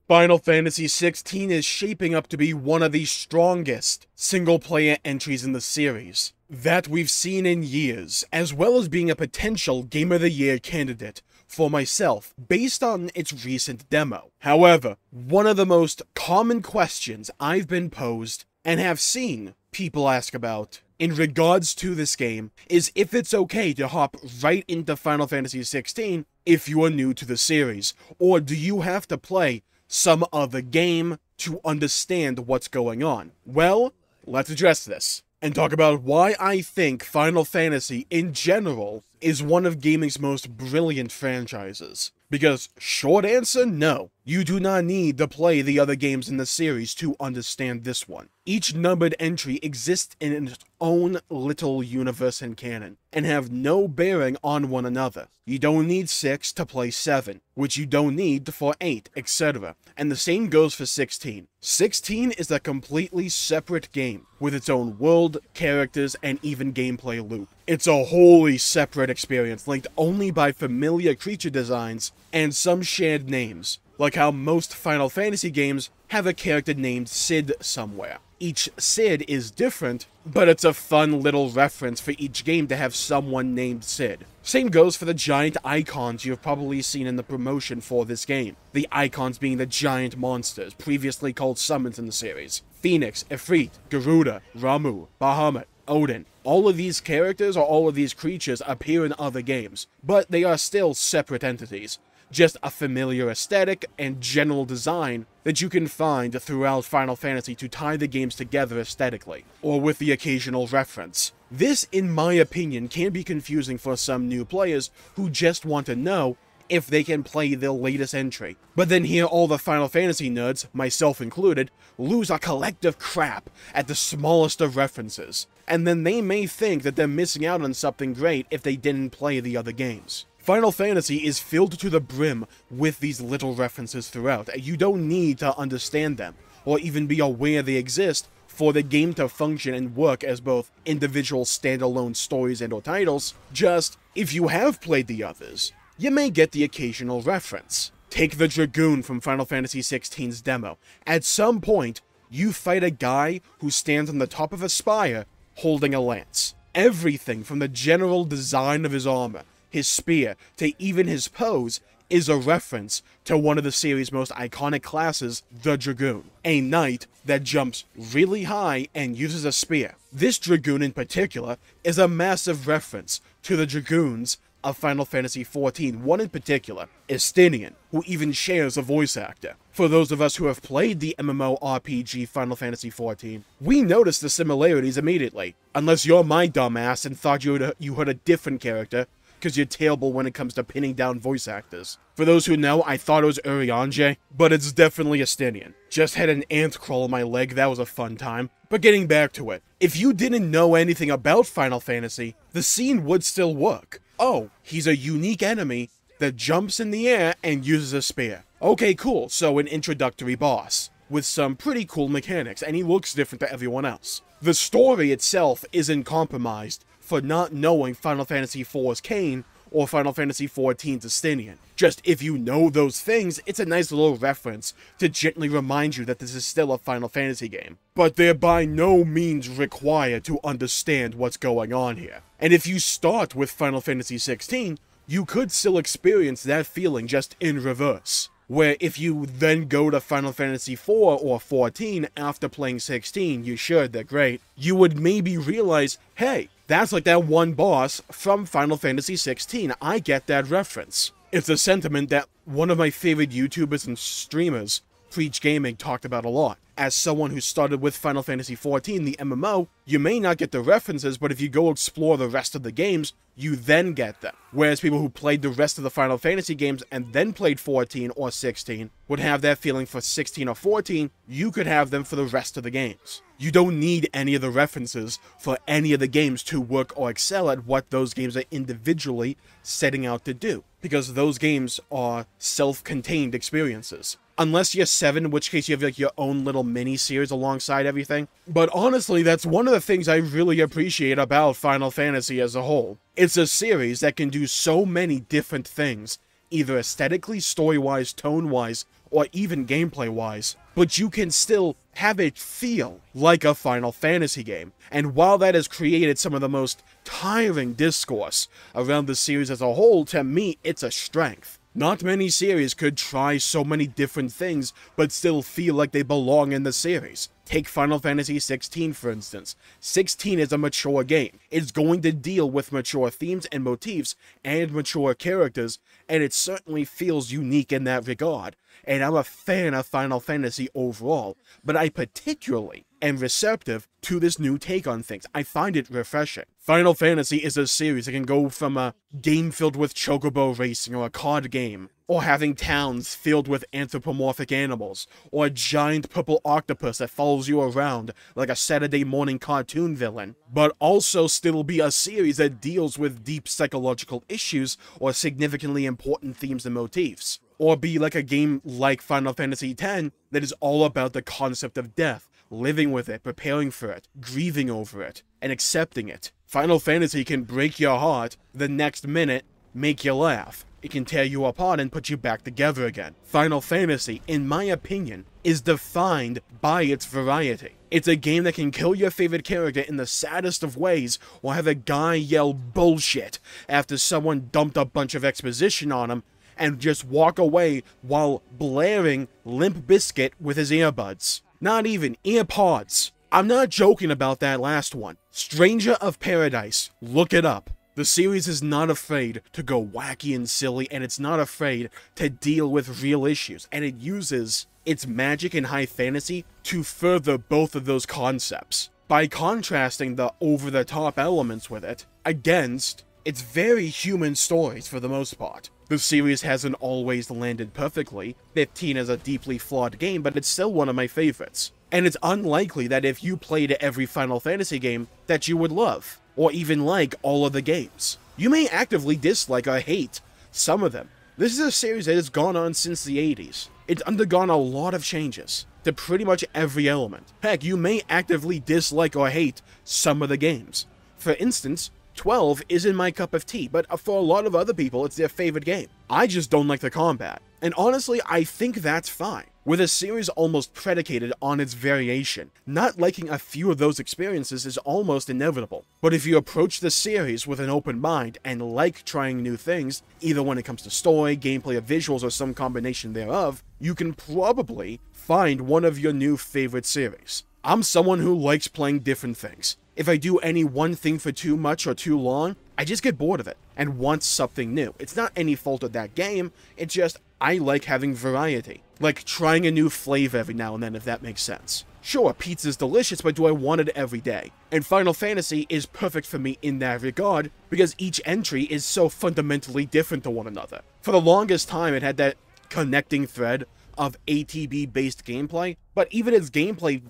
Final Fantasy XVI is shaping up to be one of the strongest single-player entries in the series that we've seen in years, as well as being a potential Game of the Year candidate for myself, based on its recent demo. However, one of the most common questions I've been posed, and have seen people ask about, in regards to this game, is if it's okay to hop right into Final Fantasy XVI if you are new to the series, or do you have to play some other game to understand what's going on? Well, let's address this, and talk about why I think Final Fantasy, in general, is one of gaming's most brilliant franchises. Because, short answer, no. You do not need to play the other games in the series to understand this one. Each numbered entry exists in its own little universe and canon, and have no bearing on one another. You don't need 6 to play 7, which you don't need for 8, etc. And the same goes for 16. 16 is a completely separate game, with its own world, characters, and even gameplay loop. It's a wholly separate experience, linked only by familiar creature designs and some shared names, like how most Final Fantasy games have a character named Cid somewhere. Each Cid is different, but it's a fun little reference for each game to have someone named Cid. Same goes for the giant icons you've probably seen in the promotion for this game. The icons being the giant monsters, previously called summons in the series. Phoenix, Ifrit, Garuda, Ramu, Bahamut, Odin. All of these characters or all of these creatures appear in other games, but they are still separate entities. Just a familiar aesthetic and general design that you can find throughout Final Fantasy to tie the games together aesthetically, or with the occasional reference. This, in my opinion, can be confusing for some new players who just want to know if they can play the latest entry, but then hear all the Final Fantasy nerds, myself included, lose a collective crap at the smallest of references, and then they may think that they're missing out on something great if they didn't play the other games. Final Fantasy is filled to the brim with these little references throughout. You don't need to understand them, or even be aware they exist, for the game to function and work as both individual standalone stories and or titles. Just, if you have played the others, you may get the occasional reference. Take the Dragoon from Final Fantasy XVI's demo. At some point, you fight a guy who stands on the top of a spire holding a lance. Everything from the general design of his armor, his spear, to even his pose, is a reference to one of the series' most iconic classes, the Dragoon, a knight that jumps really high and uses a spear. This Dragoon in particular is a massive reference to the Dragoons of Final Fantasy XIV, one in particular, Estinian, who even shares a voice actor. For those of us who have played the MMORPG Final Fantasy XIV, we notice the similarities immediately, unless you're my dumbass and thought you heard a different character, because you're terrible when it comes to pinning down voice actors. For those who know, I thought it was Urianger, but it's definitely Estinian. Just had an ant crawl on my leg, that was a fun time. But getting back to it, if you didn't know anything about Final Fantasy, the scene would still work. Oh, he's a unique enemy that jumps in the air and uses a spear. Okay, cool, so an introductory boss, with some pretty cool mechanics, and he looks different to everyone else. The story itself isn't compromised for not knowing Final Fantasy IV's Kain or Final Fantasy XIV's Estinian. Just if you know those things, it's a nice little reference to gently remind you that this is still a Final Fantasy game. But they're by no means required to understand what's going on here. And if you start with Final Fantasy XVI, you could still experience that feeling just in reverse. Where if you then go to Final Fantasy IV or 14 after playing 16, you sure they're great, you would maybe realize, hey, that's like that one boss from Final Fantasy XVI, I get that reference. It's a sentiment that one of my favorite YouTubers and streamers, Preach Gaming, talked about a lot. As someone who started with Final Fantasy XIV, the MMO, you may not get the references, but if you go explore the rest of the games, you then get them. Whereas people who played the rest of the Final Fantasy games and then played 14 or 16 would have that feeling for 16 or 14, you could have them for the rest of the games. You don't need any of the references for any of the games to work or excel at what those games are individually setting out to do, because those games are self-contained experiences. Unless you're 7, in which case you have like your own little mini-series alongside everything. But honestly, that's one of the things I really appreciate about Final Fantasy as a whole. It's a series that can do so many different things either aesthetically, story-wise, tone-wise, or even gameplay-wise, but you can still have it feel like a Final Fantasy game. And while that has created some of the most tiring discourse around the series as a whole, to me, it's a strength. Not many series could try so many different things, but still feel like they belong in the series. Take Final Fantasy XVI, for instance. 16 is a mature game. It's going to deal with mature themes and motifs and mature characters, and it certainly feels unique in that regard. And I'm a fan of Final Fantasy overall, but I particularly am receptive to this new take on things. I find it refreshing. Final Fantasy is a series that can go from a game filled with chocobo racing or a card game, or having towns filled with anthropomorphic animals, or a giant purple octopus that follows you around like a Saturday morning cartoon villain, but also still be a series that deals with deep psychological issues or significantly important themes and motifs. Or be like a game like Final Fantasy X that is all about the concept of death, living with it, preparing for it, grieving over it, and accepting it. Final Fantasy can break your heart, the next minute make you laugh. It can tear you apart and put you back together again. Final Fantasy, in my opinion, is defined by its variety. It's a game that can kill your favorite character in the saddest of ways, or have a guy yell bullshit after someone dumped a bunch of exposition on him, and just walk away while blaring Limp Bizkit with his earbuds. Not even earpods. I'm not joking about that last one. Stranger of Paradise. Look it up. The series is not afraid to go wacky and silly, and it's not afraid to deal with real issues, and it uses its magic and high fantasy to further both of those concepts by contrasting the over-the-top elements with it against its very human stories for the most part. The series hasn't always landed perfectly. 15 is a deeply flawed game, but it's still one of my favorites. And it's unlikely that if you played every Final Fantasy game that you would love, or even like all of the games. You may actively dislike or hate some of them. This is a series that has gone on since the 80s. It's undergone a lot of changes to pretty much every element. Heck, you may actively dislike or hate some of the games. For instance, 12 isn't my cup of tea, but for a lot of other people, it's their favorite game. I just don't like the combat. And honestly, I think that's fine. With a series almost predicated on its variation, not liking a few of those experiences is almost inevitable. But if you approach the series with an open mind and like trying new things, either when it comes to story, gameplay, or visuals, or some combination thereof, you can probably find one of your new favorite series. I'm someone who likes playing different things. If I do any one thing for too much or too long, I just get bored of it and want something new. It's not any fault of that game, it's just I like having variety. Like trying a new flavor every now and then, if that makes sense. Sure, pizza's delicious, but do I want it every day? And Final Fantasy is perfect for me in that regard, because each entry is so fundamentally different to one another. For the longest time, it had that connecting thread of ATB-based gameplay, but even its gameplay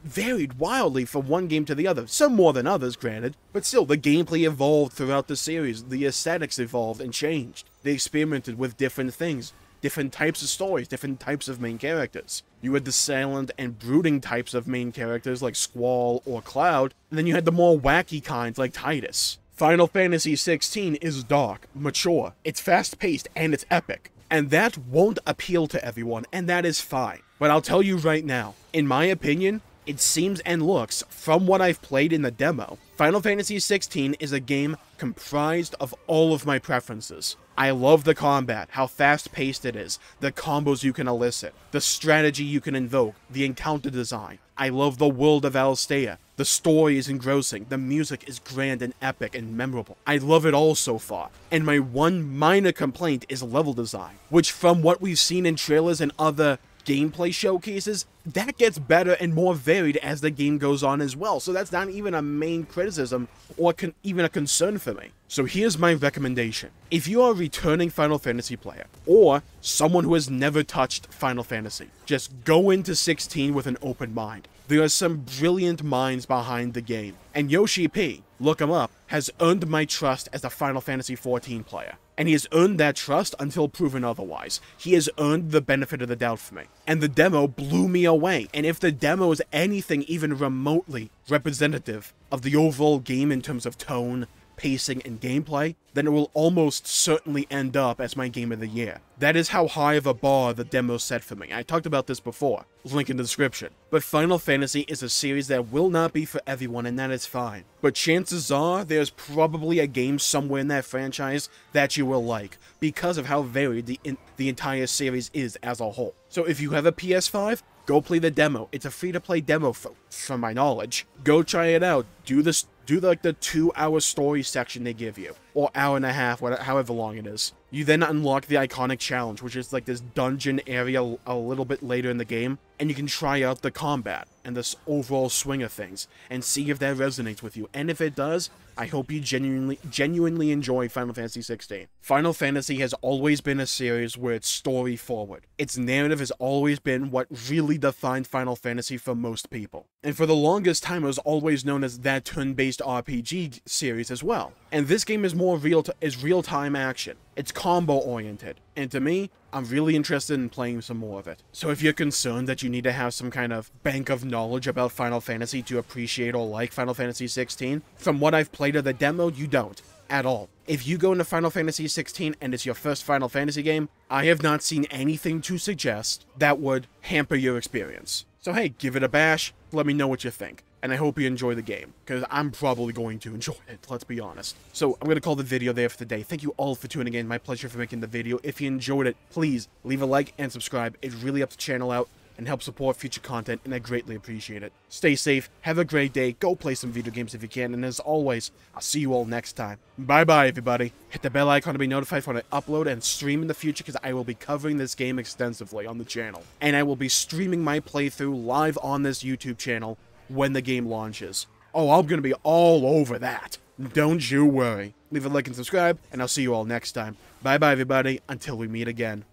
varied wildly from one game to the other, some more than others, granted, but still, the gameplay evolved throughout the series, the aesthetics evolved and changed. They experimented with different things, different types of stories, different types of main characters. You had the silent and brooding types of main characters like Squall or Cloud, and then you had the more wacky kinds like Tidus. Final Fantasy XVI is dark, mature, it's fast-paced, and it's epic. And that won't appeal to everyone, and that is fine. But I'll tell you right now, in my opinion, it seems and looks, from what I've played in the demo, Final Fantasy XVI is a game comprised of all of my preferences. I love the combat, how fast-paced it is, the combos you can elicit, the strategy you can invoke, the encounter design. I love the world of Alstea. The story is engrossing, the music is grand and epic and memorable. I love it all so far. And my one minor complaint is level design, which from what we've seen in trailers and other gameplay showcases, that gets better and more varied as the game goes on as well. So that's not even a main criticism or even a concern for me. So here's my recommendation. If you are a returning Final Fantasy player, or someone who has never touched Final Fantasy, just go into 16 with an open mind. There are some brilliant minds behind the game, and Yoshi P, look him up, has earned my trust as a Final Fantasy XIV player. And he has earned that trust until proven otherwise. He has earned the benefit of the doubt for me. And the demo blew me away, and if the demo is anything even remotely representative of the overall game in terms of tone, pacing, and gameplay, then it will almost certainly end up as my game of the year. That is how high of a bar the demo set for me. I talked about this before, link in the description. But Final Fantasy is a series that will not be for everyone, and that is fine. But chances are, there's probably a game somewhere in that franchise that you will like, because of how varied the entire series is as a whole. So if you have a PS5, go play the demo. It's a free-to-play demo from my knowledge. Go try it out. Do like the 2-hour story section they give you, or hour and a half, whatever, however long it is. You then unlock the iconic challenge, which is like this dungeon area a little bit later in the game, and you can try out the combat and this overall swing of things, and see if that resonates with you. And if it does, I hope you genuinely enjoy Final Fantasy 16. Final Fantasy has always been a series where it's story forward. Its narrative has always been what really defined Final Fantasy for most people. And for the longest time, it was always known as that turn-based RPG series as well. And this game is more real-time action. It's combo-oriented. And to me, I'm really interested in playing some more of it. So if you're concerned that you need to have some kind of bank of knowledge about Final Fantasy to appreciate or like Final Fantasy 16, from what I've played of the demo, you don't. At all. If you go into Final Fantasy 16 and it's your first Final Fantasy game, I have not seen anything to suggest that would hamper your experience. So hey, give it a bash, let me know what you think. And I hope you enjoy the game, because I'm probably going to enjoy it, let's be honest. So I'm going to call the video there for today. Thank you all for tuning in, my pleasure for making the video. If you enjoyed it, please leave a like and subscribe. It really helps the channel out and help support future content, and I greatly appreciate it. Stay safe, have a great day, go play some video games if you can, and as always, I'll see you all next time. Bye-bye, everybody. Hit the bell icon to be notified when I upload and stream in the future, because I will be covering this game extensively on the channel. And I will be streaming my playthrough live on this YouTube channel when the game launches. Oh, I'm gonna be all over that. Don't you worry. Leave a like and subscribe, and I'll see you all next time. Bye-bye, everybody, until we meet again.